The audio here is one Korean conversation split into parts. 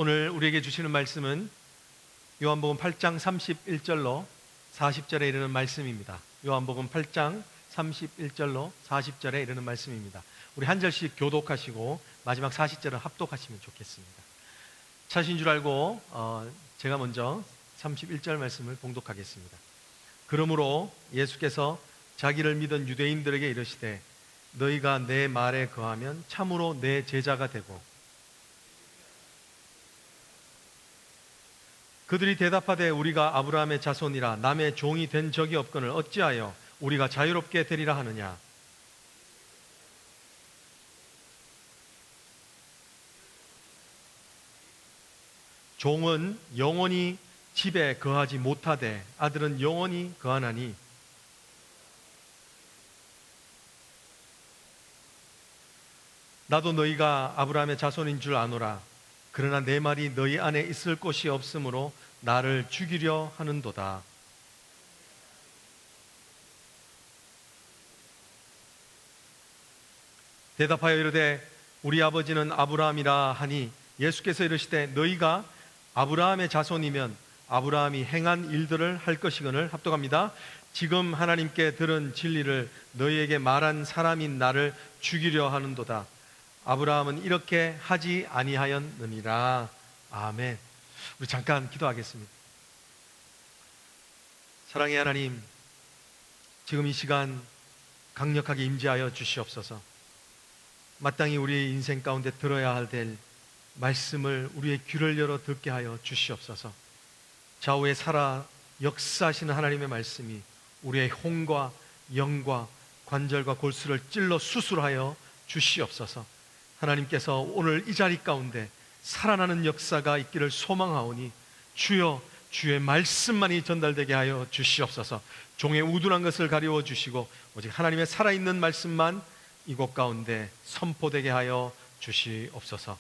오늘 우리에게 주시는 말씀은 요한복음 8장 31절로 40절에 이르는 말씀입니다. 요한복음 8장 31절로 40절에 이르는 말씀입니다. 우리 한 절씩 교독하시고 마지막 40절은 합독하시면 좋겠습니다. 차신 줄 알고 제가 먼저 31절 말씀을 봉독하겠습니다. 그러므로 예수께서 자기를 믿은 유대인들에게 이르시되 너희가 내 말에 거하면 참으로 내 제자가 되고, 그들이 대답하되 우리가 아브라함의 자손이라 남의 종이 된 적이 없거늘 어찌하여 우리가 자유롭게 되리라 하느냐. 종은 영원히 집에 거하지 못하되 아들은 영원히 거하나니 나도 너희가 아브라함의 자손인 줄 아노라. 그러나 내 말이 너희 안에 있을 곳이 없으므로 나를 죽이려 하는도다. 대답하여 이르되 우리 아버지는 아브라함이라 하니 예수께서 이르시되 너희가 아브라함의 자손이면 아브라함이 행한 일들을 할 것이거늘 합독합니다. 지금 하나님께 들은 진리를 너희에게 말한 사람인 나를 죽이려 하는도다. 아브라함은 이렇게 하지 아니하였느니라. 아멘. 우리 잠깐 기도하겠습니다. 사랑의 하나님, 지금 이 시간 강력하게 임재하여 주시옵소서. 마땅히 우리의 인생 가운데 들어야 될 말씀을 우리의 귀를 열어 듣게 하여 주시옵소서. 좌우에 살아 역사하시는 하나님의 말씀이 우리의 혼과 영과 관절과 골수를 찔러 수술하여 주시옵소서. 하나님께서 오늘 이 자리 가운데 살아나는 역사가 있기를 소망하오니 주여, 주의 말씀만이 전달되게 하여 주시옵소서. 종의 우둔한 것을 가리워 주시고 오직 하나님의 살아있는 말씀만 이곳 가운데 선포되게 하여 주시옵소서.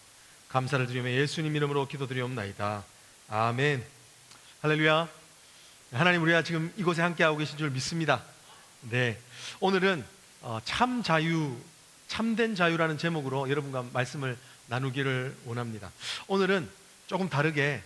감사를 드리며 예수님 이름으로 기도드리옵나이다. 아멘. 할렐루야. 하나님, 우리가 지금 이곳에 함께하고 계신 줄 믿습니다. 네, 오늘은 참 자유, 참된 자유라는 제목으로 여러분과 말씀을 나누기를 원합니다. 오늘은 조금 다르게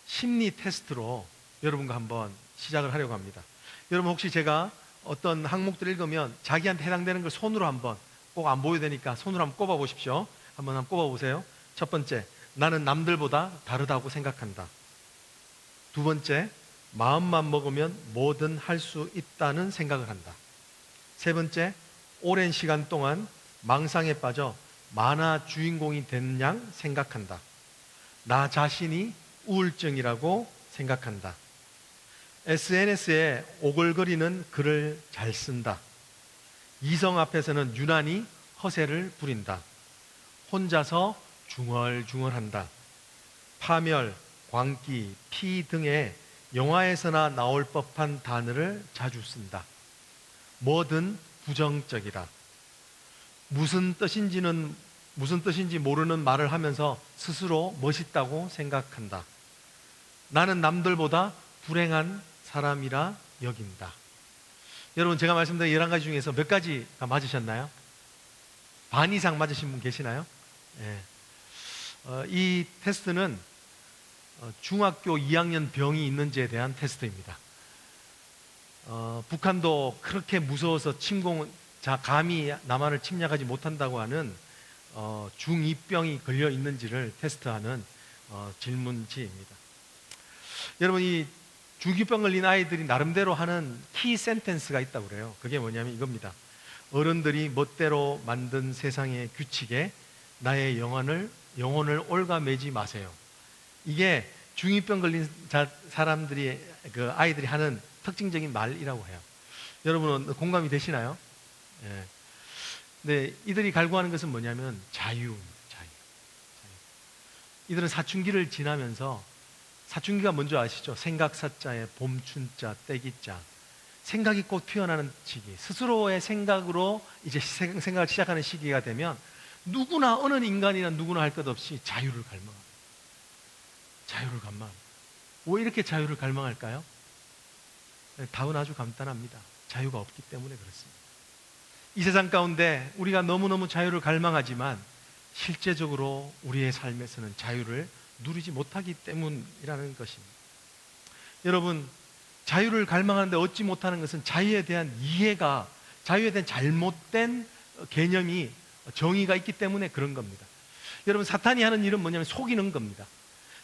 심리 테스트로 여러분과 한번 시작을 하려고 합니다. 여러분, 혹시 제가 어떤 항목들을 읽으면 자기한테 해당되는 걸 손으로 한번, 꼭 안 보여야 되니까 손으로 한번 꼽아 보십시오. 한번 꼽아 보세요. 첫 번째, 나는 남들보다 다르다고 생각한다. 두 번째, 마음만 먹으면 뭐든 할 수 있다는 생각을 한다. 세 번째, 오랜 시간 동안 망상에 빠져 만화 주인공이 된 양 생각한다. 나 자신이 우울증이라고 생각한다. SNS에 오글거리는 글을 잘 쓴다. 이성 앞에서는 유난히 허세를 부린다. 혼자서 중얼중얼한다. 파멸, 광기, 피 등의 영화에서나 나올 법한 단어를 자주 쓴다. 뭐든 부정적이다. 무슨 뜻인지 모르는 말을 하면서 스스로 멋있다고 생각한다. 나는 남들보다 불행한 사람이라 여긴다. 여러분, 제가 말씀드린 11가지 중에서 몇 가지가 맞으셨나요? 반 이상 맞으신 분 계시나요? 네. 이 테스트는 중학교 2학년 병이 있는지에 대한 테스트입니다. 북한도 그렇게 무서워서 감히 남한을 침략하지 못한다고 하는 중2병이 걸려 있는지를 테스트하는 질문지입니다. 여러분, 이 중2병 걸린 아이들이 나름대로 하는 키 센텐스가 있다고 그래요. 그게 뭐냐면 이겁니다. 어른들이 멋대로 만든 세상의 규칙에 나의 영혼을 올가매지 마세요. 이게 중2병 걸린 아이들이 하는 특징적인 말이라고 해요. 여러분은 공감이 되시나요? 예. 근데 이들이 갈구하는 것은 뭐냐면 자유. 이들은 사춘기를 지나면서, 사춘기가 뭔지 아시죠? 생각사자에 봄춘자, 때기자. 생각이 곧 피어나는 시기, 스스로의 생각으로 이제 생각을 시작하는 시기가 되면 누구나, 어느 인간이나 누구나 할 것 없이 자유를 갈망합니다. 자유를 갈망합니다. 왜 이렇게 자유를 갈망할까요? 답은 아주 간단합니다. 자유가 없기 때문에 그렇습니다. 이 세상 가운데 우리가 너무너무 자유를 갈망하지만 실제적으로 우리의 삶에서는 자유를 누리지 못하기 때문이라는 것입니다. 여러분, 자유를 갈망하는데 얻지 못하는 것은 자유에 대한 이해가, 자유에 대한 잘못된 개념이, 정의가 있기 때문에 그런 겁니다. 여러분, 사탄이 하는 일은 뭐냐면 속이는 겁니다.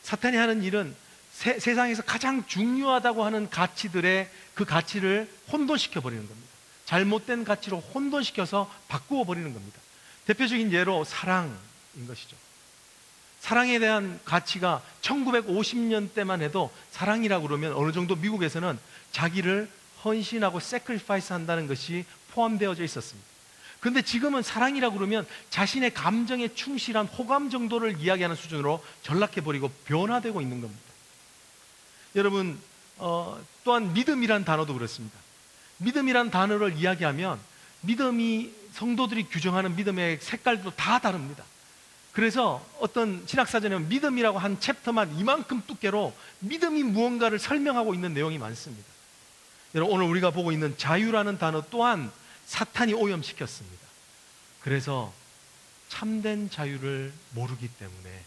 사탄이 하는 일은 세상에서 가장 중요하다고 하는 가치들의 그 가치를 혼돈시켜 버리는 겁니다. 잘못된 가치로 혼돈시켜서 바꾸어 버리는 겁니다. 대표적인 예로 사랑인 것이죠. 사랑에 대한 가치가 1950년대만 해도 사랑이라고 그러면 어느 정도 미국에서는 자기를 헌신하고 sacrifice 한다는 것이 포함되어져 있었습니다. 그런데 지금은 사랑이라고 그러면 자신의 감정에 충실한 호감 정도를 이야기하는 수준으로 전락해버리고 변화되고 있는 겁니다. 여러분, 또한 믿음이란 단어도 그렇습니다. 믿음이란 단어를 이야기하면 믿음이, 성도들이 규정하는 믿음의 색깔도 다 다릅니다. 그래서 어떤 신학사전에 믿음이라고 한 챕터만 이만큼 두께로 믿음이 무언가를 설명하고 있는 내용이 많습니다. 여러분, 오늘 우리가 보고 있는 자유라는 단어 또한 사탄이 오염시켰습니다. 그래서 참된 자유를 모르기 때문에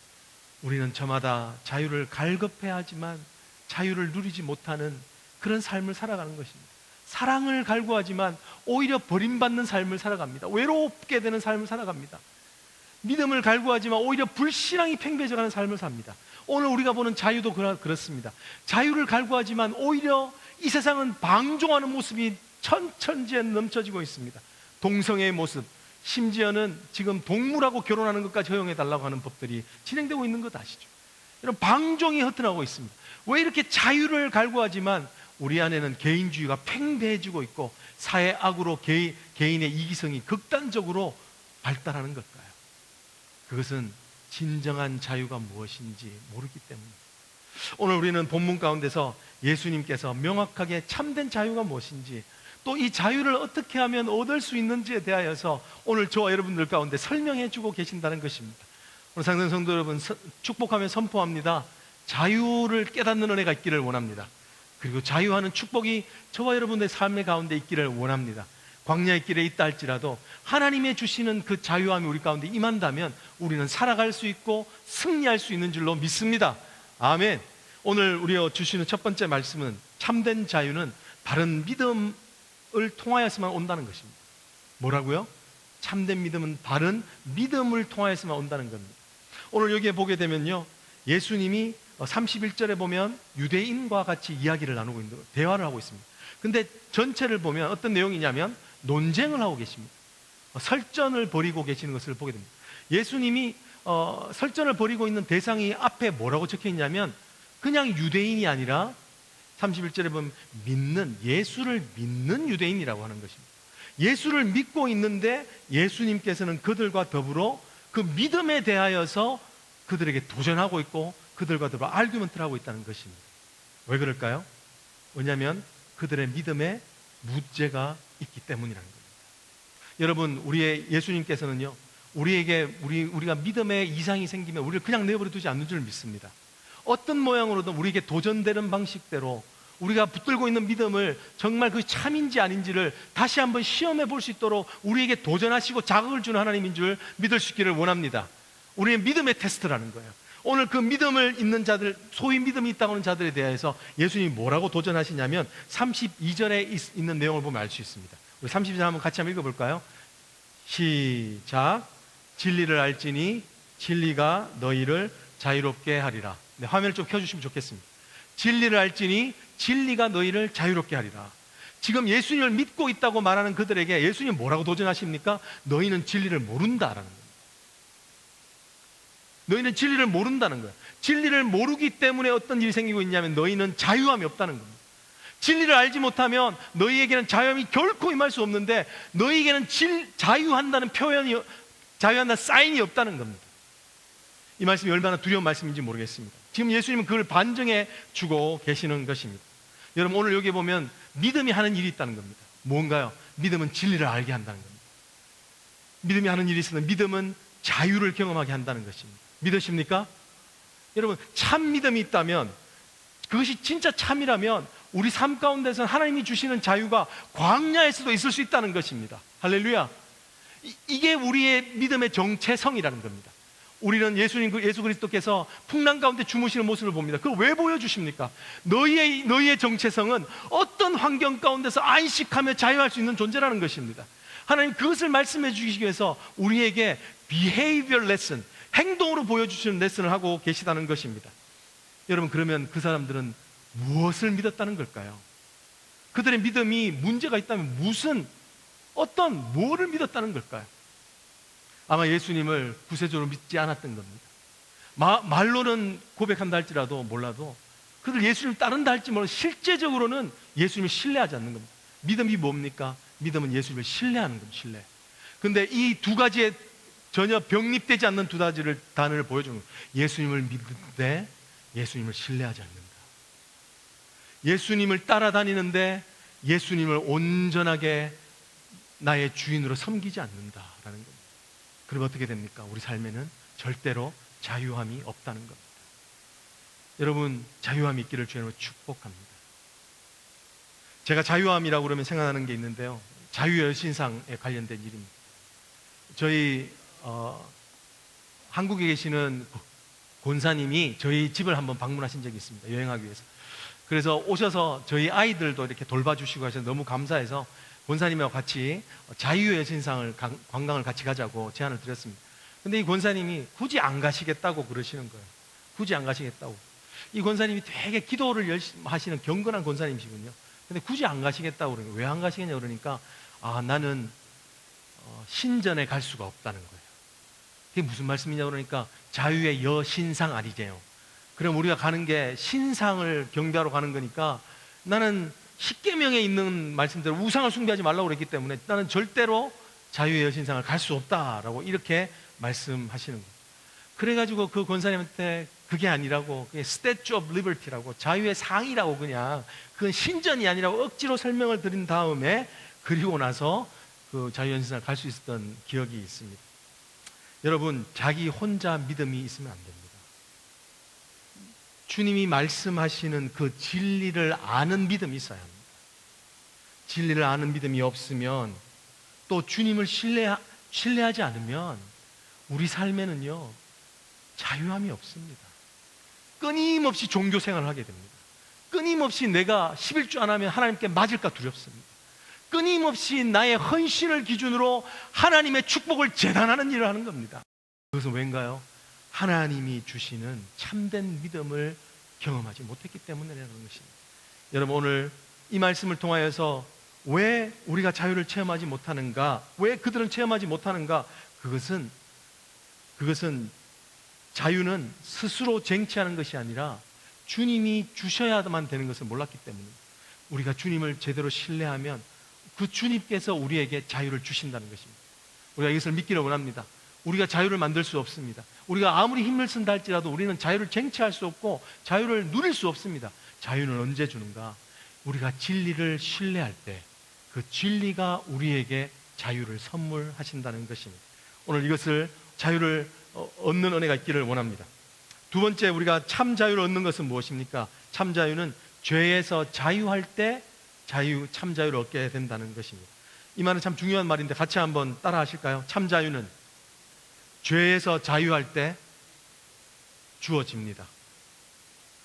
우리는 저마다 자유를 갈급해야 하지만 자유를 누리지 못하는 그런 삶을 살아가는 것입니다. 사랑을 갈구하지만 오히려 버림받는 삶을 살아갑니다. 외롭게 되는 삶을 살아갑니다. 믿음을 갈구하지만 오히려 불신앙이 팽배해져가는 삶을 삽니다. 오늘 우리가 보는 자유도 그렇습니다. 자유를 갈구하지만 오히려 이 세상은 방종하는 모습이 천천지에 넘쳐지고 있습니다. 동성애의 모습, 심지어는 지금 동물하고 결혼하는 것까지 허용해달라고 하는 법들이 진행되고 있는 것 아시죠? 이런 방종이 허튼하고 있습니다. 왜 이렇게 자유를 갈구하지만 우리 안에는 개인주의가 팽배해지고 있고 사회 악으로 개인의 이기성이 극단적으로 발달하는 걸까요? 그것은 진정한 자유가 무엇인지 모르기 때문입니다. 오늘 우리는 본문 가운데서 예수님께서 명확하게 참된 자유가 무엇인지, 또 이 자유를 어떻게 하면 얻을 수 있는지에 대하여서 오늘 저와 여러분들 가운데 설명해 주고 계신다는 것입니다. 오늘 상당 성도 여러분, 축복하며 선포합니다. 자유를 깨닫는 은혜가 있기를 원합니다. 그리고 자유하는 축복이 저와 여러분의 삶의 가운데 있기를 원합니다. 광야의 길에 있다 할지라도 하나님의 주시는 그 자유함이 우리 가운데 임한다면 우리는 살아갈 수 있고 승리할 수 있는 줄로 믿습니다. 아멘. 오늘 우리가 주시는 첫 번째 말씀은 참된 자유는 바른 믿음을 통하여서만 온다는 것입니다. 뭐라고요? 참된 믿음은 바른 믿음을 통하여서만 온다는 겁니다. 오늘 여기에 보게 되면요, 예수님이 31절에 보면 유대인과 같이 이야기를 나누고 있는, 대화를 하고 있습니다. 근데 전체를 보면 어떤 내용이냐면 논쟁을 하고 계십니다. 설전을 벌이고 계시는 것을 보게 됩니다. 예수님이 설전을 벌이고 있는 대상이 앞에 뭐라고 적혀 있냐면 그냥 유대인이 아니라 31절에 보면 예수를 믿는 유대인이라고 하는 것입니다. 예수를 믿고 있는데 예수님께서는 그들과 더불어 그 믿음에 대하여서 그들에게 도전하고 있고 그들과 더불어 알규먼트를 하고 있다는 것입니다. 왜 그럴까요? 왜냐하면 그들의 믿음에 문제가 있기 때문이라는 겁니다. 여러분, 우리의 예수님께서는요, 우리가 믿음에 이상이 생기면 우리를 그냥 내버려 두지 않는 줄 믿습니다. 어떤 모양으로든 우리에게 도전되는 방식대로 우리가 붙들고 있는 믿음을 정말 그 참인지 아닌지를 다시 한번 시험해 볼 수 있도록 우리에게 도전하시고 자극을 주는 하나님인 줄 믿을 수 있기를 원합니다. 우리의 믿음의 테스트라는 거예요. 오늘 그 믿음을 있는 자들, 소위 믿음이 있다고 하는 자들에 대해서 예수님이 뭐라고 도전하시냐면 32절에 있는 내용을 보면 알 수 있습니다. 우리 32절 한번 같이 한번 읽어볼까요? 시작. 진리를 알지니 진리가 너희를 자유롭게 하리라. 네, 화면을 좀 켜주시면 좋겠습니다. 진리를 알지니 진리가 너희를 자유롭게 하리라. 지금 예수님을 믿고 있다고 말하는 그들에게 예수님 뭐라고 도전하십니까? 너희는 진리를 모른다라는 겁니다. 너희는 진리를 모른다는 거예요. 진리를 모르기 때문에 어떤 일이 생기고 있냐면 너희는 자유함이 없다는 겁니다. 진리를 알지 못하면 너희에게는 자유함이 결코 임할 수 없는데 너희에게는 자유한다는 표현이, 자유한다는 사인이 없다는 겁니다. 이 말씀이 얼마나 두려운 말씀인지 모르겠습니다. 지금 예수님은 그걸 반증해 주고 계시는 것입니다. 여러분, 오늘 여기 보면 믿음이 하는 일이 있다는 겁니다. 뭔가요? 믿음은 진리를 알게 한다는 겁니다. 믿음이 하는 일이 있으면 믿음은 자유를 경험하게 한다는 것입니다. 믿으십니까? 여러분, 참 믿음이 있다면, 그것이 진짜 참이라면 우리 삶 가운데서 하나님이 주시는 자유가 광야에서도 있을 수 있다는 것입니다. 할렐루야. 이게 우리의 믿음의 정체성이라는 겁니다. 우리는 예수 그리스도께서 풍랑 가운데 주무시는 모습을 봅니다. 그걸 왜 보여주십니까? 너희의 정체성은 어떤 환경 가운데서 안식하며 자유할 수 있는 존재라는 것입니다. 하나님 그것을 말씀해 주시기 위해서 우리에게 behavior lesson, 행동으로 보여주시는 레슨을 하고 계시다는 것입니다. 여러분, 그러면 그 사람들은 무엇을 믿었다는 걸까요? 그들의 믿음이 문제가 있다면 뭐를 믿었다는 걸까요? 아마 예수님을 구세주로 믿지 않았던 겁니다. 말로는 고백한다 할지라도 몰라도 그들 예수님을 따른다 할지 몰라도 실제적으로는 예수님을 신뢰하지 않는 겁니다. 믿음이 뭡니까? 믿음은 예수님을 신뢰하는 겁니다. 신뢰. 근데 이 두 가지에 전혀 병립되지 않는 두 가지를 단어를 보여주는 거예요. 예수님을 믿는데 예수님을 신뢰하지 않는다. 예수님을 따라다니는데 예수님을 온전하게 나의 주인으로 섬기지 않는다라는 겁니다. 그럼 어떻게 됩니까? 우리 삶에는 절대로 자유함이 없다는 겁니다. 여러분, 자유함이 있기를 주님으로 축복합니다. 제가 자유함이라고 그러면 생각나는 게 있는데요, 자유의 여신상에 관련된 일입니다. 저희 한국에 계시는 권사님이 저희 집을 한번 방문하신 적이 있습니다. 여행하기 위해서. 그래서 오셔서 저희 아이들도 이렇게 돌봐주시고 하셔서 너무 감사해서 권사님하고 같이 자유의 여신상을 관광을 같이 가자고 제안을 드렸습니다. 근데 이 권사님이 굳이 안 가시겠다고 그러시는 거예요. 굳이 안 가시겠다고. 이 권사님이 되게 기도를 열심히 하시는 경건한 권사님이시군요. 근데 굳이 안 가시겠다고 그러니까 왜 안 가시겠냐 그러니까 나는 신전에 갈 수가 없다는 거예요. 그게 무슨 말씀이냐 그러니까 자유의 여신상 아니제요. 그럼 우리가 가는 게 신상을 경배하러 가는 거니까 나는 십계명에 있는 말씀대로 우상을 숭배하지 말라고 그랬기 때문에 나는 절대로 자유의 여신상을 갈 수 없다라고 이렇게 말씀하시는 거예요. 그래가지고 그 권사님한테 그게 아니라고, 그게 Statue of Liberty라고, 자유의 상이라고, 그냥 그건 신전이 아니라고 억지로 설명을 드린 다음에 그리고 나서 그 자유의 여신상을 갈 수 있었던 기억이 있습니다. 여러분, 자기 혼자 믿음이 있으면 안 됩니다. 주님이 말씀하시는 그 진리를 아는 믿음이 있어야 합니다. 진리를 아는 믿음이 없으면, 또 주님을 신뢰하지 않으면 우리 삶에는요 자유함이 없습니다. 끊임없이 종교 생활을 하게 됩니다. 끊임없이 내가 11조 안 하면 하나님께 맞을까 두렵습니다. 끊임없이 나의 헌신을 기준으로 하나님의 축복을 재단하는 일을 하는 겁니다. 그것은 왠가요? 하나님이 주시는 참된 믿음을 경험하지 못했기 때문이라는 것입니다. 여러분, 오늘 이 말씀을 통하여서 왜 우리가 자유를 체험하지 못하는가, 왜 그들은 체험하지 못하는가, 그것은 자유는 스스로 쟁취하는 것이 아니라 주님이 주셔야만 되는 것을 몰랐기 때문입니다. 우리가 주님을 제대로 신뢰하면 그 주님께서 우리에게 자유를 주신다는 것입니다. 우리가 이것을 믿기를 원합니다. 우리가 자유를 만들 수 없습니다. 우리가 아무리 힘을 쓴다 할지라도 우리는 자유를 쟁취할 수 없고 자유를 누릴 수 없습니다. 자유는 언제 주는가? 우리가 진리를 신뢰할 때 그 진리가 우리에게 자유를 선물하신다는 것입니다. 오늘 이것을 자유를 얻는 은혜가 있기를 원합니다. 두 번째, 우리가 참 자유를 얻는 것은 무엇입니까? 참 자유는 죄에서 자유할 때 참 자유를 얻게 된다는 것입니다. 이 말은 참 중요한 말인데 같이 한번 따라 하실까요? 참 자유는 죄에서 자유할 때 주어집니다.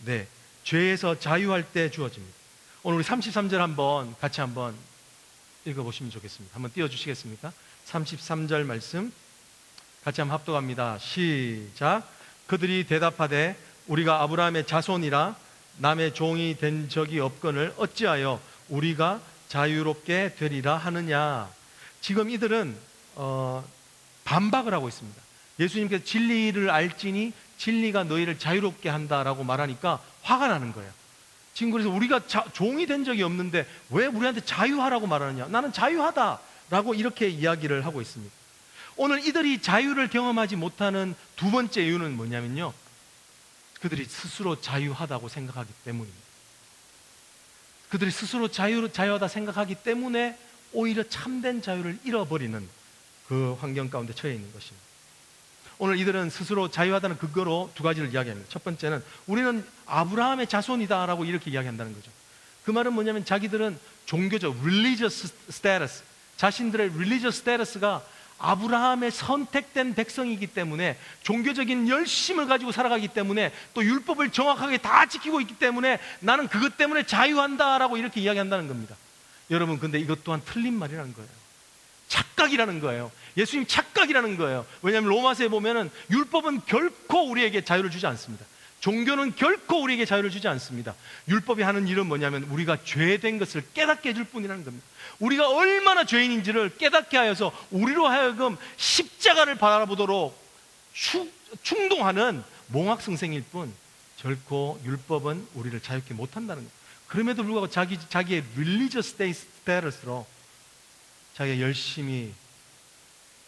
네, 죄에서 자유할 때 주어집니다. 오늘 우리 33절 한번 같이 한번 읽어보시면 좋겠습니다. 한번 띄워주시겠습니까? 33절 말씀 같이 한번 합독합니다. 시작. 그들이 대답하되 우리가 아브라함의 자손이라 남의 종이 된 적이 없거늘 어찌하여 우리가 자유롭게 되리라 하느냐. 지금 이들은 반박을 하고 있습니다. 예수님께서 진리를 알지니 진리가 너희를 자유롭게 한다라고 말하니까 화가 나는 거예요. 지금 그래서 우리가 종이 된 적이 없는데 왜 우리한테 자유하라고 말하느냐, 나는 자유하다라고 이렇게 이야기를 하고 있습니다. 오늘 이들이 자유를 경험하지 못하는 두 번째 이유는 뭐냐면요, 그들이 스스로 자유하다고 생각하기 때문입니다. 그들이 스스로 자유하다 생각하기 때문에 오히려 참된 자유를 잃어버리는 그 환경 가운데 처해 있는 것입니다. 오늘 이들은 스스로 자유하다는 근거로 두 가지를 이야기합니다. 첫 번째는 우리는 아브라함의 자손이다라고 이렇게 이야기한다는 거죠. 그 말은 뭐냐면 자기들은 종교적 religious status, 자신들의 religious status가 아브라함의 선택된 백성이기 때문에, 종교적인 열심을 가지고 살아가기 때문에, 또 율법을 정확하게 다 지키고 있기 때문에 나는 그것 때문에 자유한다라고 이렇게 이야기한다는 겁니다. 여러분, 근데 이것 또한 틀린 말이라는 거예요. 착각이라는 거예요. 예수님 착각이라는 거예요. 왜냐하면 로마서에 보면은 율법은 결코 우리에게 자유를 주지 않습니다. 종교는 결코 우리에게 자유를 주지 않습니다. 율법이 하는 일은 뭐냐면 우리가 죄된 것을 깨닫게 해줄 뿐이라는 겁니다. 우리가 얼마나 죄인인지를 깨닫게 하여서 우리로 하여금 십자가를 바라보도록 충동하는 몽학성생일 뿐, 결코 율법은 우리를 자유케 못한다는 거예요. 그럼에도 불구하고 자기의 religious status로 자기가 열심히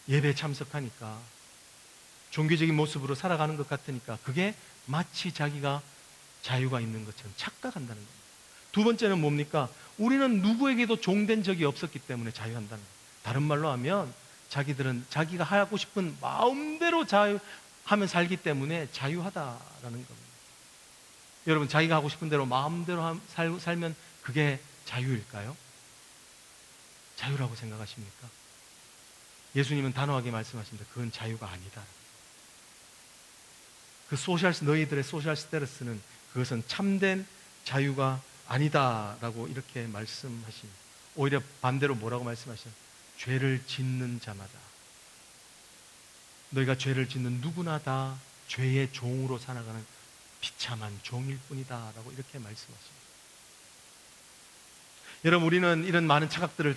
예배에 참석하니까, 종교적인 모습으로 살아가는 것 같으니까 그게 마치 자기가 자유가 있는 것처럼 착각한다는 겁니다. 두 번째는 뭡니까? 우리는 누구에게도 종된 적이 없었기 때문에 자유한다는 거예요. 다른 말로 하면 자기들은 자기가 하고 싶은 마음대로 자유하면 살기 때문에 자유하다라는 겁니다. 여러분, 자기가 하고 싶은 대로 마음대로 살면 그게 자유일까요? 자유라고 생각하십니까? 예수님은 단호하게 말씀하십니다. 그건 자유가 아니다. 너희들의 소셜 스테러스는 그것은 참된 자유가 아니다라고 이렇게 말씀하십니다. 오히려 반대로 뭐라고 말씀하시나요? 죄를 짓는 자마다, 너희가 죄를 짓는 누구나 다 죄의 종으로 살아가는 비참한 종일 뿐이다 라고 이렇게 말씀하십니다. 여러분, 우리는 이런 많은 착각들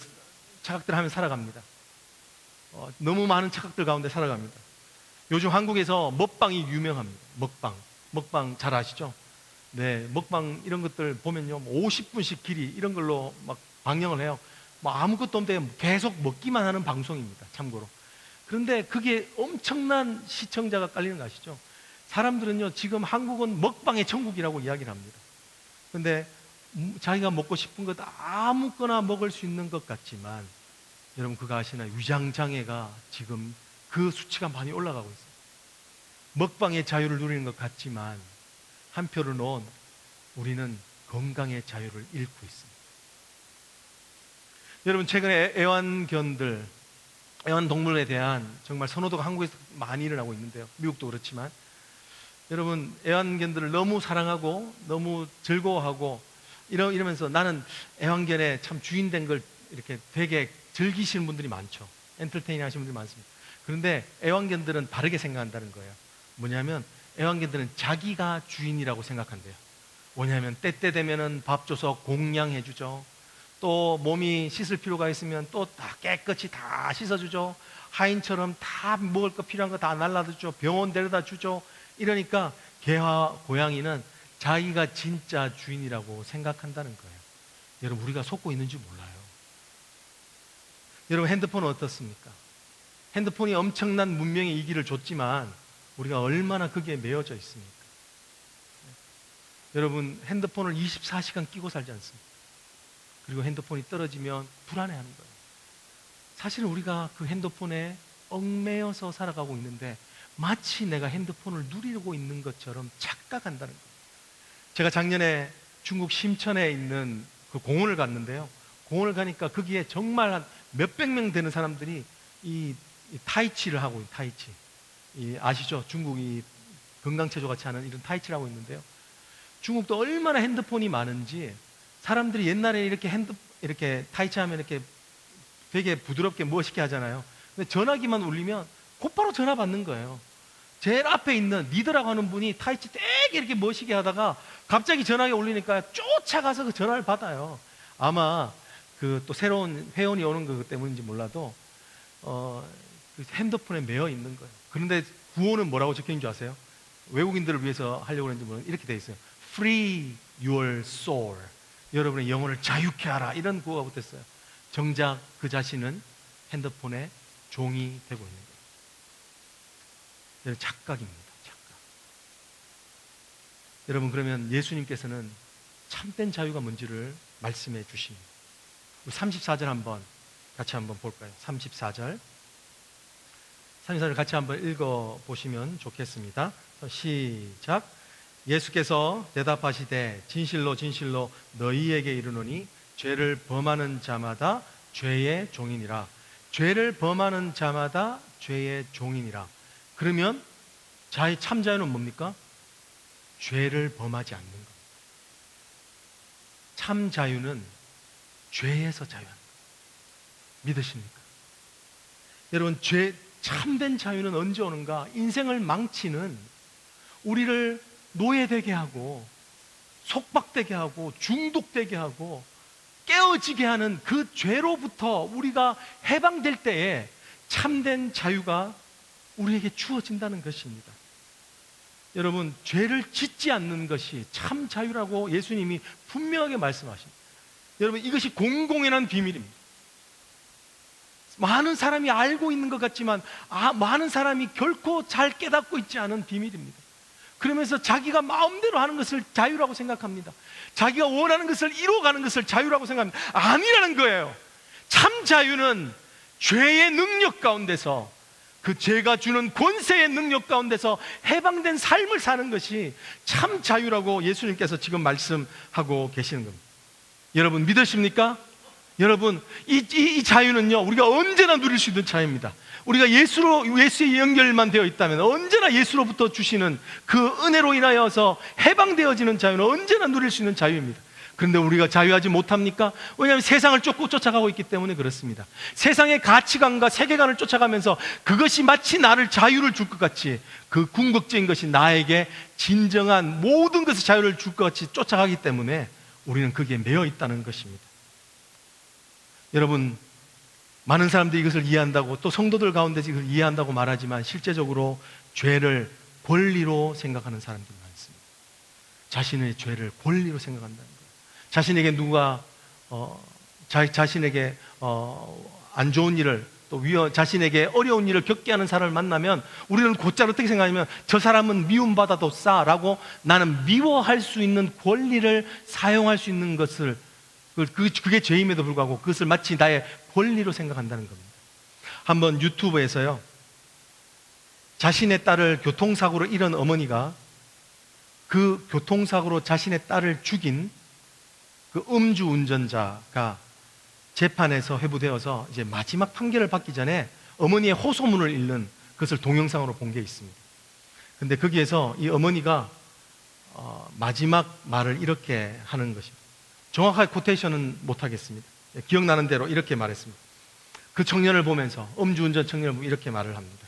하며 살아갑니다. 너무 많은 착각들 가운데 살아갑니다. 요즘 한국에서 먹방이 유명합니다. 먹방 잘 아시죠? 네, 먹방 이런 것들 보면요, 50분씩 길이 이런 걸로 막 방영을 해요. 뭐 아무것도 없는데 계속 먹기만 하는 방송입니다, 참고로. 그런데 그게 엄청난 시청자가 깔리는 거 아시죠? 사람들은요, 지금 한국은 먹방의 천국이라고 이야기를 합니다. 그런데 자기가 먹고 싶은 것 아무거나 먹을 수 있는 것 같지만, 여러분 그거 아시나요? 위장장애가 지금 그 수치가 많이 올라가고 있어요. 먹방의 자유를 누리는 것 같지만 한편으로는 우리는 건강의 자유를 잃고 있습니다. 여러분, 최근에 애완동물에 대한 정말 선호도가 한국에서 많이 일어나고 있는데요. 미국도 그렇지만, 여러분, 애완견들을 너무 사랑하고 너무 즐거워하고 이러면서 나는 애완견에 참 주인 된 걸 이렇게 되게 즐기시는 분들이 많죠. 엔터테이닝 하시는 분들이 많습니다. 그런데 애완견들은 다르게 생각한다는 거예요. 뭐냐면 애완견들은 자기가 주인이라고 생각한대요. 뭐냐면 때때 되면은 밥 줘서 공양해 주죠. 또 몸이 씻을 필요가 있으면 또 다 깨끗이 다 씻어주죠. 하인처럼 다 먹을 거 필요한 거 다 날라주죠. 병원 데려다 주죠. 이러니까 개와 고양이는 자기가 진짜 주인이라고 생각한다는 거예요. 여러분, 우리가 속고 있는지 몰라요. 여러분, 핸드폰은 어떻습니까? 핸드폰이 엄청난 문명의 이기를 줬지만 우리가 얼마나 거기에 매여져 있습니까? 여러분, 핸드폰을 24시간 끼고 살지 않습니까? 그리고 핸드폰이 떨어지면 불안해하는 거예요. 사실은 우리가 그 핸드폰에 얽매여서 살아가고 있는데 마치 내가 핸드폰을 누리고 있는 것처럼 착각한다는 거예요. 제가 작년에 중국 심천에 있는 그 공원을 갔는데요. 공원을 가니까 거기에 정말 한 몇백 명 되는 사람들이 이 타이치를 하고, 타이치. 아시죠? 중국이 건강체조 같이 하는 이런 타이치를 하고 있는데요. 중국도 얼마나 핸드폰이 많은지, 사람들이 옛날에 이렇게 타이치 하면 이렇게 되게 부드럽게 멋있게 하잖아요. 근데 전화기만 울리면 곧바로 전화 받는 거예요. 제일 앞에 있는 리더라고 하는 분이 타이치 되게 이렇게 멋있게 하다가 갑자기 전화기 울리니까 쫓아가서 그 전화를 받아요. 아마 그 또 새로운 회원이 오는 것 때문인지 몰라도 그 핸드폰에 매여 있는 거예요. 그런데 구호는 뭐라고 적혀 있는 줄 아세요? 외국인들을 위해서 하려고 하는지 모르겠는데 이렇게 돼 있어요. Free your soul. 여러분의 영혼을 자유케 하라. 이런 구호가 붙었어요. 정작 그 자신은 핸드폰의 종이 되고 있는 거예요. 여러분, 착각입니다. 착각. 여러분, 그러면 예수님께서는 참된 자유가 뭔지를 말씀해 주십니다. 34절 같이 한번 볼까요? 34절 같이 한번 읽어보시면 좋겠습니다. 시작. 예수께서 대답하시되 진실로 너희에게 이르노니 죄를 범하는 자마다 죄의 종이니라. 죄를 범하는 자마다 죄의 종이니라. 그러면 참 자유는 뭡니까? 죄를 범하지 않는 것. 참 자유는 죄에서 자유하는 것. 믿으십니까? 여러분, 참된 자유는 언제 오는가? 인생을 망치는, 우리를 노예되게 하고 속박되게 하고 중독되게 하고 깨어지게 하는 그 죄로부터 우리가 해방될 때에 참된 자유가 우리에게 주어진다는 것입니다. 여러분, 죄를 짓지 않는 것이 참 자유라고 예수님이 분명하게 말씀하십니다. 여러분, 이것이 공공연한 비밀입니다. 많은 사람이 알고 있는 것 같지만 많은 사람이 결코 잘 깨닫고 있지 않은 비밀입니다. 그러면서 자기가 마음대로 하는 것을 자유라고 생각합니다. 자기가 원하는 것을 이루어가는 것을 자유라고 생각합니다. 아니라는 거예요. 참 자유는 죄의 능력 가운데서, 그 죄가 주는 권세의 능력 가운데서 해방된 삶을 사는 것이 참 자유라고 예수님께서 지금 말씀하고 계시는 겁니다. 여러분, 믿으십니까? 여러분, 이 자유는요, 우리가 언제나 누릴 수 있는 자유입니다. 우리가 예수의 연결만 되어 있다면 언제나 예수로부터 주시는 그 은혜로 인하여서 해방되어지는 자유는 언제나 누릴 수 있는 자유입니다. 그런데 우리가 자유하지 못합니까? 왜냐하면 세상을 쫓아가고 있기 때문에 그렇습니다. 세상의 가치관과 세계관을 쫓아가면서 그것이 마치 나를 자유를 줄 것 같이, 그 궁극적인 것이 나에게 진정한 모든 것의 자유를 줄 것 같이 쫓아가기 때문에 우리는 거기에 매여 있다는 것입니다. 여러분, 많은 사람들이 이것을 이해한다고, 또 성도들 가운데서 이걸 이해한다고 말하지만 실제적으로 죄를 권리로 생각하는 사람들이 많습니다. 자신의 죄를 권리로 생각한다는 거예요. 자신에게 누가 자신에게 안 좋은 일을, 또 자신에게 어려운 일을 겪게 하는 사람을 만나면 우리는 곧잘 어떻게 생각하냐면, 저 사람은 미움받아도 싸라고 나는 미워할 수 있는 권리를 사용할 수 있는 것을, 그게 죄임에도 불구하고 그것을 마치 나의 권리로 생각한다는 겁니다. 한번 유튜브에서요, 자신의 딸을 교통사고로 잃은 어머니가 그 교통사고로 자신의 딸을 죽인 그 음주운전자가 재판에서 회부되어서 이제 마지막 판결을 받기 전에 어머니의 호소문을 읽는 그것을 동영상으로 본 게 있습니다. 근데 거기에서 이 어머니가 마지막 말을 이렇게 하는 것입니다. 정확하게 코테이션은 못하겠습니다. 기억나는 대로 이렇게 말했습니다. 그 청년을 보면서, 음주운전 청년을 보면 이렇게 말을 합니다.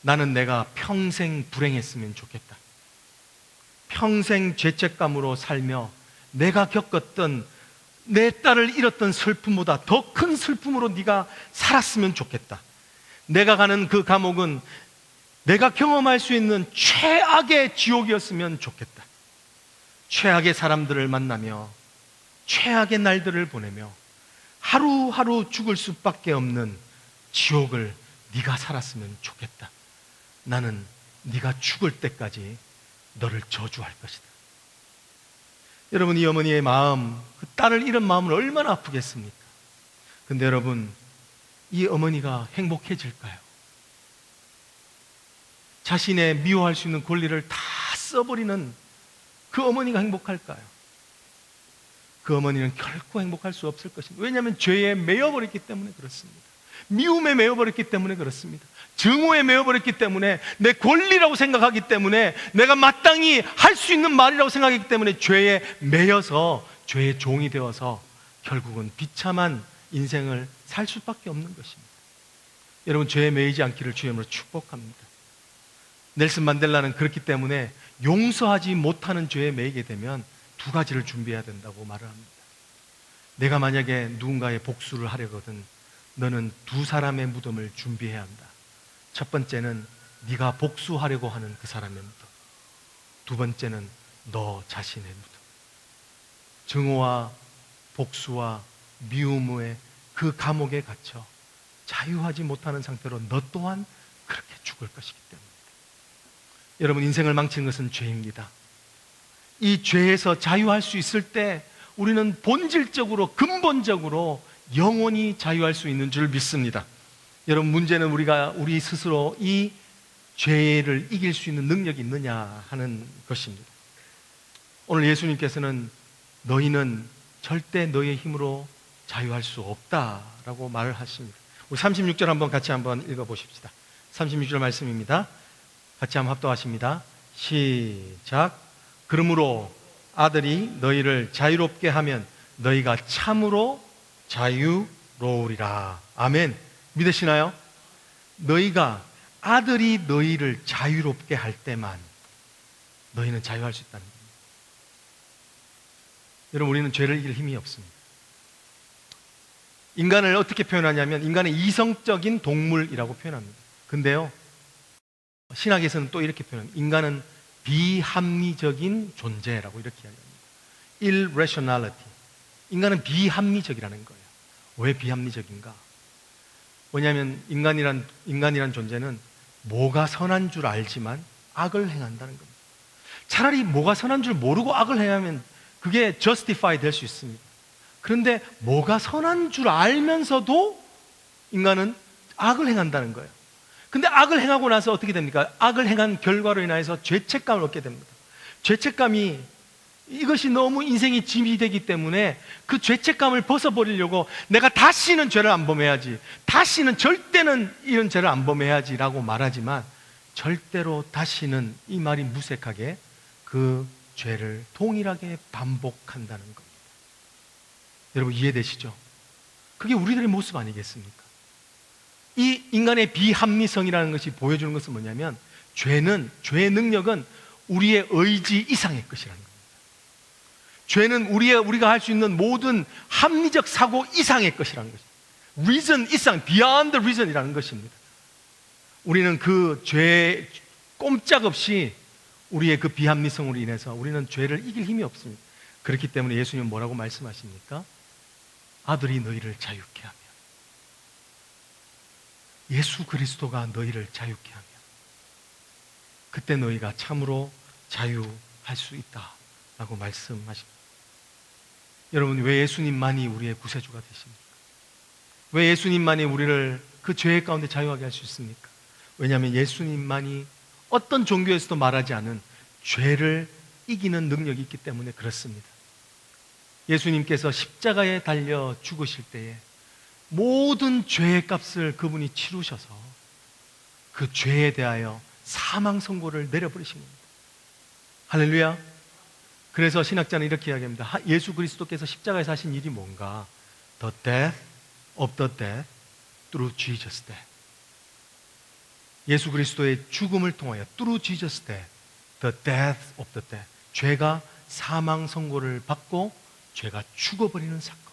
나는 내가 평생 불행했으면 좋겠다. 평생 죄책감으로 살며 내가 겪었던, 내 딸을 잃었던 슬픔보다 더 큰 슬픔으로 네가 살았으면 좋겠다. 내가 가는 그 감옥은 내가 경험할 수 있는 최악의 지옥이었으면 좋겠다. 최악의 사람들을 만나며 최악의 날들을 보내며 하루하루 죽을 수밖에 없는 지옥을 네가 살았으면 좋겠다. 나는 네가 죽을 때까지 너를 저주할 것이다. 여러분, 이 어머니의 마음, 그 딸을 잃은 마음은 얼마나 아프겠습니까? 근데 여러분, 이 어머니가 행복해질까요? 자신의 미워할 수 있는 권리를 다 써버리는 그 어머니가 행복할까요? 그 어머니는 결코 행복할 수 없을 것입니다. 왜냐하면 죄에 매여버렸기 때문에 그렇습니다. 미움에 매여버렸기 때문에 그렇습니다. 증오에 매여버렸기 때문에, 내 권리라고 생각하기 때문에, 내가 마땅히 할 수 있는 말이라고 생각하기 때문에 죄에 매여서 죄의 종이 되어서 결국은 비참한 인생을 살 수밖에 없는 것입니다. 여러분, 죄에 매이지 않기를 주님으로 축복합니다. 넬슨 만델라는 그렇기 때문에 용서하지 못하는 죄에 매이게 되면 두 가지를 준비해야 된다고 말을 합니다. 내가 만약에 누군가의 복수를 하려거든 너는 두 사람의 무덤을 준비해야 한다. 첫 번째는 네가 복수하려고 하는 그 사람의 무덤, 두 번째는 너 자신의 무덤. 증오와 복수와 미움의 그 감옥에 갇혀 자유하지 못하는 상태로 너 또한 그렇게 죽을 것이기 때문입니다. 여러분, 인생을 망치는 것은 죄입니다. 이 죄에서 자유할 수 있을 때 우리는 본질적으로, 근본적으로 영원히 자유할 수 있는 줄 믿습니다. 여러분, 문제는 우리 스스로 이 죄를 이길 수 있는 능력이 있느냐 하는 것입니다. 오늘 예수님께서는 너희는 절대 너희의 힘으로 자유할 수 없다라고 말을 하십니다. 우리 36절 한번 같이 한번 읽어보십시다. 36절 말씀입니다. 같이 한번 합독하십니다. 시작. 그러므로 아들이 너희를 자유롭게 하면 너희가 참으로 자유로우리라. 아멘. 믿으시나요? 너희가 아들이 너희를 자유롭게 할 때만 너희는 자유할 수 있다는 겁니다. 여러분, 우리는 죄를 이길 힘이 없습니다. 인간을 어떻게 표현하냐면 인간은 이성적인 동물이라고 표현합니다. 근데요, 신학에서는 또 이렇게 표현합니다. 인간은 비합리적인 존재라고 이렇게 이야기합니다. irrationality. 인간은 비합리적이라는 거예요. 왜 비합리적인가? 왜냐하면 인간이란 존재는 뭐가 선한 줄 알지만 악을 행한다는 겁니다. 차라리 뭐가 선한 줄 모르고 악을 행하면 그게 justify 될 수 있습니다. 그런데 뭐가 선한 줄 알면서도 인간은 악을 행한다는 거예요. 근데 악을 행하고 나서 어떻게 됩니까? 악을 행한 결과로 인해서 죄책감을 얻게 됩니다. 죄책감이, 이것이 너무 인생이 짐이 되기 때문에 그 죄책감을 벗어버리려고 내가 다시는 죄를 안 범해야지, 다시는 절대는 이런 죄를 안 범해야지 라고 말하지만 절대로 다시는, 이 말이 무색하게 그 죄를 동일하게 반복한다는 겁니다. 여러분, 이해되시죠? 그게 우리들의 모습 아니겠습니까? 이 인간의 비합리성이라는 것이 보여주는 것은 뭐냐면 죄의 능력은 우리의 의지 이상의 것이라는 겁니다. 죄는 우리가 할 수 있는 모든 합리적 사고 이상의 것이라는 것입니다. reason 이상, beyond the reason이라는 것입니다. 우리는 그 죄에 꼼짝없이 우리의 그 비합리성으로 인해서 우리는 죄를 이길 힘이 없습니다. 그렇기 때문에 예수님은 뭐라고 말씀하십니까? 아들이 너희를 자유케 하면, 예수 그리스도가 너희를 자유케 하면 그때 너희가 참으로 자유할 수 있다라고 말씀하십니다. 여러분, 왜 예수님만이 우리의 구세주가 되십니까? 왜 예수님만이 우리를 그 죄의 가운데 자유하게 할 수 있습니까? 왜냐하면 예수님만이 어떤 종교에서도 말하지 않은 죄를 이기는 능력이 있기 때문에 그렇습니다. 예수님께서 십자가에 달려 죽으실 때에 모든 죄의 값을 그분이 치르셔서 그 죄에 대하여 사망 선고를 내려버리신 겁니다. 할렐루야. 그래서 신학자는 이렇게 이야기합니다. 예수 그리스도께서 십자가에서 하신 일이 뭔가? The death of the dead through Jesus death. 예수 그리스도의 죽음을 통하여 through Jesus death, the death of the dead. 죄가 사망 선고를 받고 죄가 죽어버리는 사건.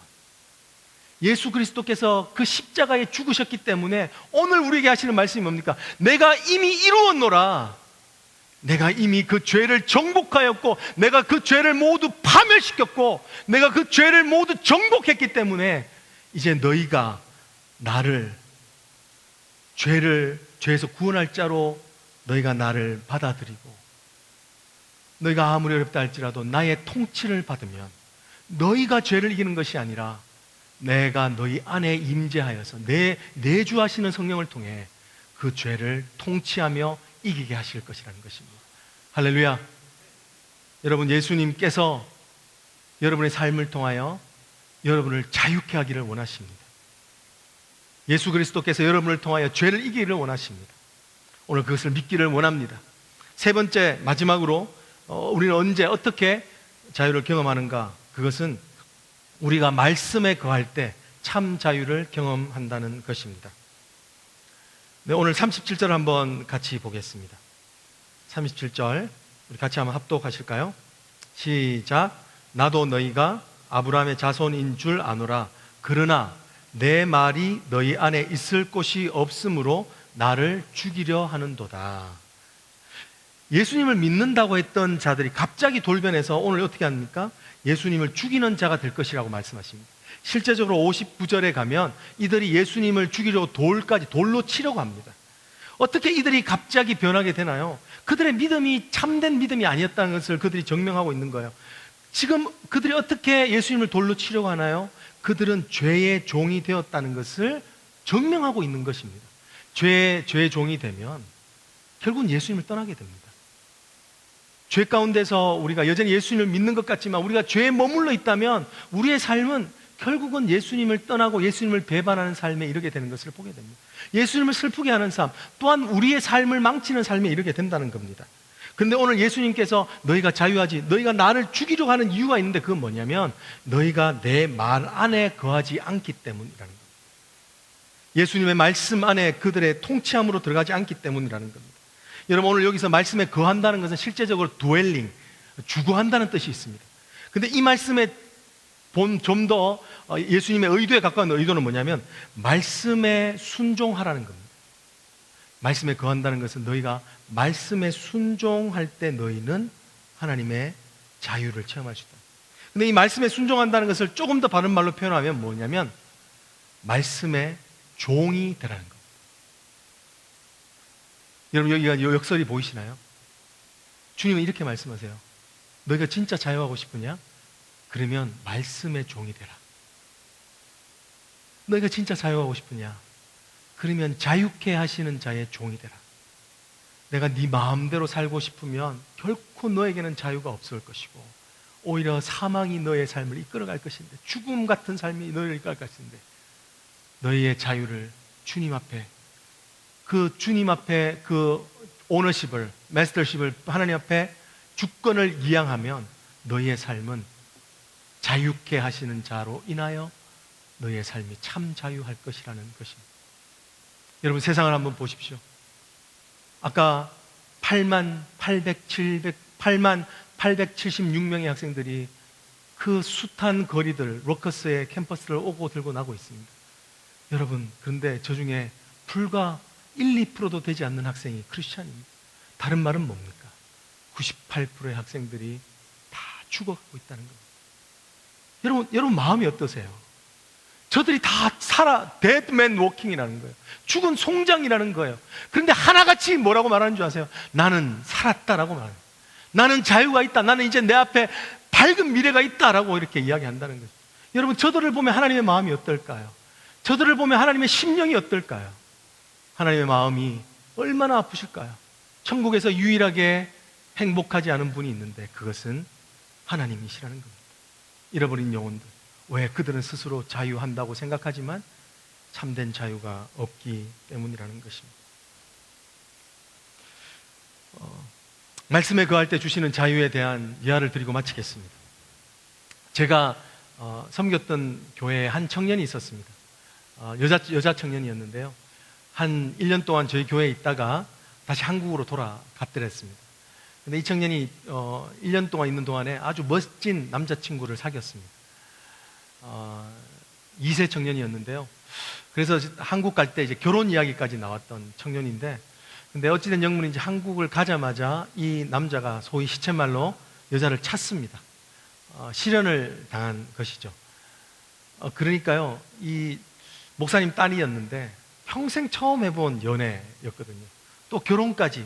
예수 그리스도께서 그 십자가에 죽으셨기 때문에 오늘 우리에게 하시는 말씀이 뭡니까? 내가 이미 이루었노라. 내가 이미 그 죄를 정복하였고, 내가 그 죄를 모두 파멸시켰고, 내가 그 죄를 모두 정복했기 때문에 이제 너희가 나를, 죄에서 구원할 자로 너희가 나를 받아들이고, 너희가 아무리 어렵다 할지라도 나의 통치를 받으면 너희가 죄를 이기는 것이 아니라 내가 너희 안에 임재하여서 내주하시는 성령을 통해 그 죄를 통치하며 이기게 하실 것이라는 것입니다. 할렐루야. 여러분, 예수님께서 여러분의 삶을 통하여 여러분을 자유케 하기를 원하십니다. 예수 그리스도께서 여러분을 통하여 죄를 이기기를 원하십니다. 오늘 그것을 믿기를 원합니다. 세 번째, 마지막으로 우리는 언제 어떻게 자유를 경험하는가? 그것은 우리가 말씀에 거할 때 참 자유를 경험한다는 것입니다. 네, 오늘 37절 한번 같이 보겠습니다. 37절 우리 같이 한번 합독하실까요? 시작. 나도 너희가 아브라함의 자손인 줄 아노라. 그러나 내 말이 너희 안에 있을 곳이 없으므로 나를 죽이려 하는도다. 예수님을 믿는다고 했던 자들이 갑자기 돌변해서 오늘 어떻게 합니까? 예수님을 죽이는 자가 될 것이라고 말씀하십니다. 실제적으로 59절에 가면 이들이 예수님을 죽이려고 돌로 치려고 합니다. 어떻게 이들이 갑자기 변하게 되나요? 그들의 믿음이 참된 믿음이 아니었다는 것을 그들이 증명하고 있는 거예요. 지금 그들이 어떻게 예수님을 돌로 치려고 하나요? 그들은 죄의 종이 되었다는 것을 증명하고 있는 것입니다. 죄의 종이 되면 결국은 예수님을 떠나게 됩니다. 죄 가운데서 우리가 여전히 예수님을 믿는 것 같지만 우리가 죄에 머물러 있다면 우리의 삶은 결국은 예수님을 떠나고 예수님을 배반하는 삶에 이르게 되는 것을 보게 됩니다. 예수님을 슬프게 하는 삶, 또한 우리의 삶을 망치는 삶에 이르게 된다는 겁니다. 그런데 오늘 예수님께서 너희가 자유하지, 너희가 나를 죽이려고 하는 이유가 있는데 그건 뭐냐면 너희가 내 말 안에 거하지 않기 때문이라는 겁니다. 예수님의 말씀 안에 그들의 통치함으로 들어가지 않기 때문이라는 겁니다. 여러분, 오늘 여기서 말씀에 거한다는 것은 실제적으로 dwelling, 주거한다는 뜻이 있습니다. 근데 이 말씀의 좀 더 예수님의 의도에 가까운 의도는 뭐냐면 말씀에 순종하라는 겁니다. 말씀에 거한다는 것은 너희가 말씀에 순종할 때 너희는 하나님의 자유를 체험할 수 있다. 근데 이 말씀에 순종한다는 것을 조금 더 바른 말로 표현하면 뭐냐면 말씀의 종이 되라는 겁니다. 여러분, 여기가 역설이 보이시나요? 주님은 이렇게 말씀하세요. 너희가 진짜 자유하고 싶으냐? 그러면 말씀의 종이 되라. 너희가 진짜 자유하고 싶으냐? 그러면 자유케 하시는 자의 종이 되라. 내가 네 마음대로 살고 싶으면 결코 너에게는 자유가 없을 것이고 오히려 사망이 너의 삶을 이끌어갈 것인데, 죽음 같은 삶이 너희를 이끌어갈 것인데, 너희의 자유를 주님 앞에, 그 주님 앞에 그 오너십을, 마스터십을 하나님 앞에 주권을 이양하면 너희의 삶은 자유케 하시는 자로 인하여 너희의 삶이 참 자유할 것이라는 것입니다. 여러분, 세상을 한번 보십시오. 아까 8만 876명의 학생들이 그 숱한 거리들, 로커스의 캠퍼스를 오고 들고 나고 있습니다. 여러분, 그런데 저 중에 불과 1, 2%도 되지 않는 학생이 크리스찬입니다. 다른 말은 뭡니까? 98%의 학생들이 다 죽어가고 있다는 겁니다. 여러분 마음이 어떠세요? 저들이 다 dead man walking이라는 거예요. 죽은 송장이라는 거예요. 그런데 하나같이 뭐라고 말하는 줄 아세요? 나는 살았다라고 말해요. 나는 자유가 있다. 나는 이제 내 앞에 밝은 미래가 있다라고 이렇게 이야기한다는 거죠. 여러분, 저들을 보면 하나님의 마음이 어떨까요? 저들을 보면 하나님의 심령이 어떨까요? 하나님의 마음이 얼마나 아프실까요? 천국에서 유일하게 행복하지 않은 분이 있는데 그것은 하나님이시라는 겁니다. 잃어버린 영혼들, 왜 그들은 스스로 자유한다고 생각하지만 참된 자유가 없기 때문이라는 것입니다. 말씀에 거할 때 주시는 자유에 대한 이야를 드리고 마치겠습니다. 제가 섬겼던 교회에 한 청년이 있었습니다. 여자 청년이었는데요. 한 1년 동안 저희 교회에 있다가 다시 한국으로 돌아갔더랬습니다. 근데 이 청년이 1년 동안 있는 동안에 아주 멋진 남자친구를 사귀었습니다. 2세 청년이었는데요. 그래서 한국 갈 때 이제 결혼 이야기까지 나왔던 청년인데, 근데 어찌된 영문인지 한국을 가자마자 이 남자가 소위 시쳇말로 여자를 찾습니다. 실연을 당한 것이죠. 그러니까요, 이 목사님 딸이었는데 평생 처음 해본 연애였거든요. 또 결혼까지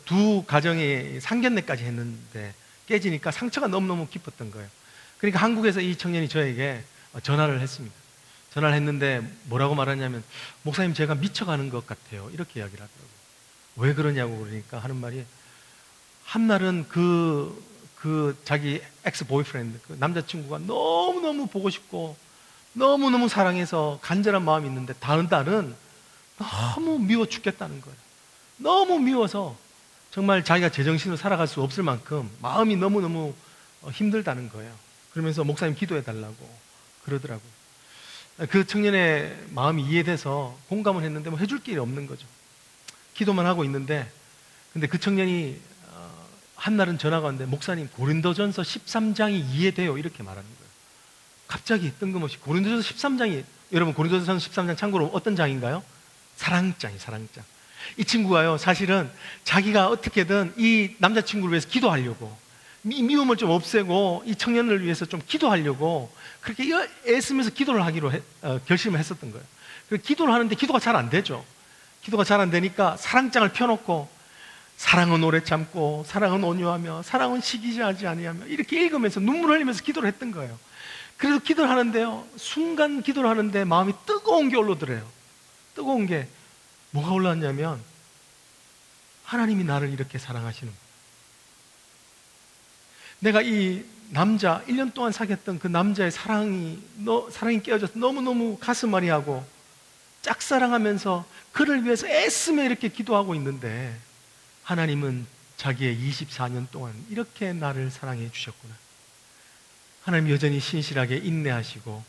두 가정이 상견례까지 했는데 깨지니까 상처가 너무너무 깊었던 거예요. 그러니까 한국에서 이 청년이 저에게 전화를 했습니다. 전화를 했는데 뭐라고 말하냐면, 목사님, 제가 미쳐가는 것 같아요, 이렇게 이야기를 하더라고요. 왜 그러냐고 그러니까 하는 말이, 한날은 그 자기 엑스 보이프렌드, 그 남자친구가 너무너무 보고 싶고 너무너무 사랑해서 간절한 마음이 있는데 다른 딸은 너무 미워 죽겠다는 거예요. 너무 미워서 정말 자기가 제정신으로 살아갈 수 없을 만큼 마음이 너무너무 힘들다는 거예요. 그러면서 목사님 기도해 달라고 그러더라고요. 그 청년의 마음이 이해돼서 공감을 했는데 뭐 해줄 길이 없는 거죠. 기도만 하고 있는데, 근데 그 청년이 한날은 전화가 왔는데, 목사님, 고린도전서 13장이 이해돼요, 이렇게 말하는 거예요. 갑자기 뜬금없이 고린도전서 13장이, 여러분, 고린도전서 13장 참고로 어떤 장인가요? 사랑장이 사랑장. 이 친구가요, 사실은 자기가 어떻게든 이 남자친구를 위해서 기도하려고, 미움을 좀 없애고 이 청년을 위해서 좀 기도하려고 그렇게 애쓰면서 기도를 하기로 결심을 했었던 거예요. 그래서 기도를 하는데 기도가 잘 안 되죠. 기도가 잘 안 되니까 사랑장을 펴놓고, 사랑은 오래 참고 사랑은 온유하며 사랑은 시기하지 아니하며, 이렇게 읽으면서 눈물 흘리면서 기도를 했던 거예요. 그래서 기도를 하는데요, 순간 기도를 하는데 마음이 뜨거운 게 올라오더래요. 뜨거운 게 뭐가 올라왔냐면, 하나님이 나를 이렇게 사랑하시는 거예요. 내가 이 남자 1년 동안 사귀었던 그 남자의 사랑이 깨어져서 너무너무 가슴앓이하고 짝사랑하면서 그를 위해서 애쓰며 이렇게 기도하고 있는데 하나님은 자기의 24년 동안 이렇게 나를 사랑해 주셨구나. 하나님 여전히 신실하게 인내하시고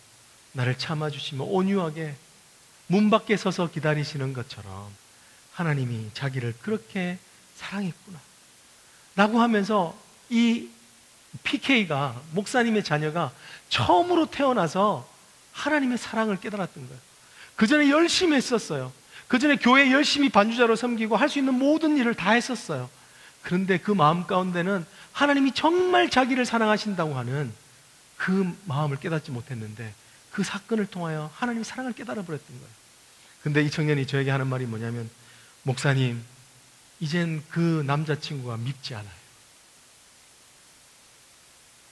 나를 참아주시며 온유하게 문 밖에 서서 기다리시는 것처럼 하나님이 자기를 그렇게 사랑했구나 라고 하면서 이 PK가, 목사님의 자녀가 처음으로 태어나서 하나님의 사랑을 깨달았던 거예요. 그 전에 열심히 했었어요. 그 전에 교회에 열심히 반주자로 섬기고 할 수 있는 모든 일을 다 했었어요. 그런데 그 마음 가운데는 하나님이 정말 자기를 사랑하신다고 하는 그 마음을 깨닫지 못했는데 그 사건을 통하여 하나님의 사랑을 깨달아 버렸던 거예요. 근데 이 청년이 저에게 하는 말이 뭐냐면, 목사님, 이젠 그 남자친구가 밉지 않아요.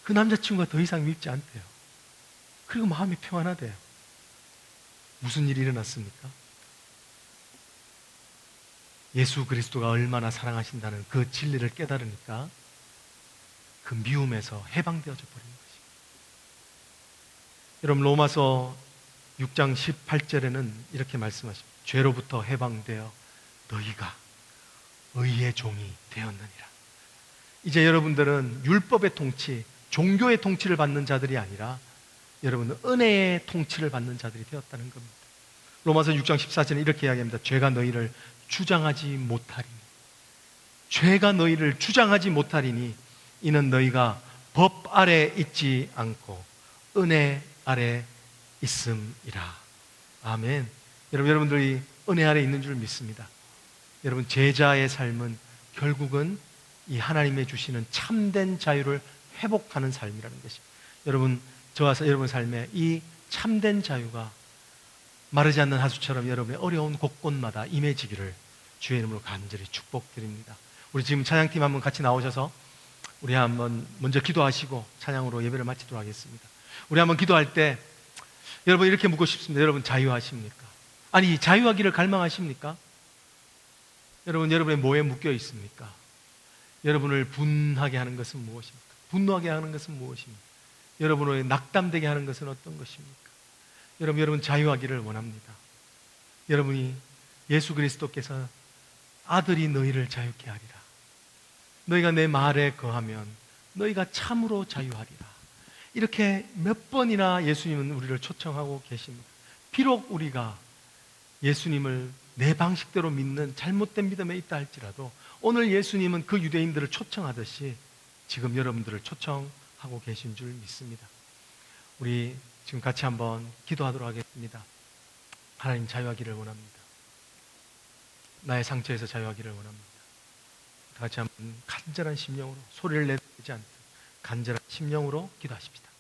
그 남자친구가 더 이상 밉지 않대요. 그리고 마음이 평안하대요. 무슨 일이 일어났습니까? 예수 그리스도가 얼마나 사랑하신다는 그 진리를 깨달으니까 그 미움에서 해방되어져 버린 것입니다. 여러분, 로마서 6장 18절에는 이렇게 말씀하십니다. 죄로부터 해방되어 너희가 의의 종이 되었느니라. 이제 여러분들은 율법의 통치, 종교의 통치를 받는 자들이 아니라 여러분은 은혜의 통치를 받는 자들이 되었다는 겁니다. 로마서 6장 14절에 이렇게 이야기합니다. 죄가 너희를 주장하지 못하리니, 죄가 너희를 주장하지 못하리니 이는 너희가 법 아래 있지 않고 은혜 아래 있음이라. 아멘. 여러분들이 은혜 아래 있는 줄 믿습니다. 여러분, 제자의 삶은 결국은 이 하나님의 주시는 참된 자유를 회복하는 삶이라는 것입니다. 여러분, 저와 여러분 삶에 이 참된 자유가 마르지 않는 하수처럼 여러분의 어려운 곳곳마다 임해지기를 주의 이름으로 간절히 축복드립니다. 우리 지금 찬양팀 한번 같이 나오셔서 우리 한번 먼저 기도하시고 찬양으로 예배를 마치도록 하겠습니다. 우리 한번 기도할 때 여러분 이렇게 묻고 싶습니다. 여러분 자유하십니까? 아니, 자유하기를 갈망하십니까? 여러분의 뭐에 묶여 있습니까? 여러분을 분하게 하는 것은 무엇입니까? 분노하게 하는 것은 무엇입니까? 여러분을 낙담되게 하는 것은 어떤 것입니까? 여러분 자유하기를 원합니다. 여러분이 예수 그리스도께서 아들이 너희를 자유케 하리라. 너희가 내 말에 거하면 너희가 참으로 자유하리라. 이렇게 몇 번이나 예수님은 우리를 초청하고 계십니다. 비록 우리가 예수님을 내 방식대로 믿는 잘못된 믿음에 있다 할지라도 오늘 예수님은 그 유대인들을 초청하듯이 지금 여러분들을 초청하고 계신 줄 믿습니다. 우리 지금 같이 한번 기도하도록 하겠습니다. 하나님, 자유하기를 원합니다. 나의 상처에서 자유하기를 원합니다. 다 같이 한번 간절한 심령으로, 소리를 내지 않듯 간절한 심령으로 기도하십시다.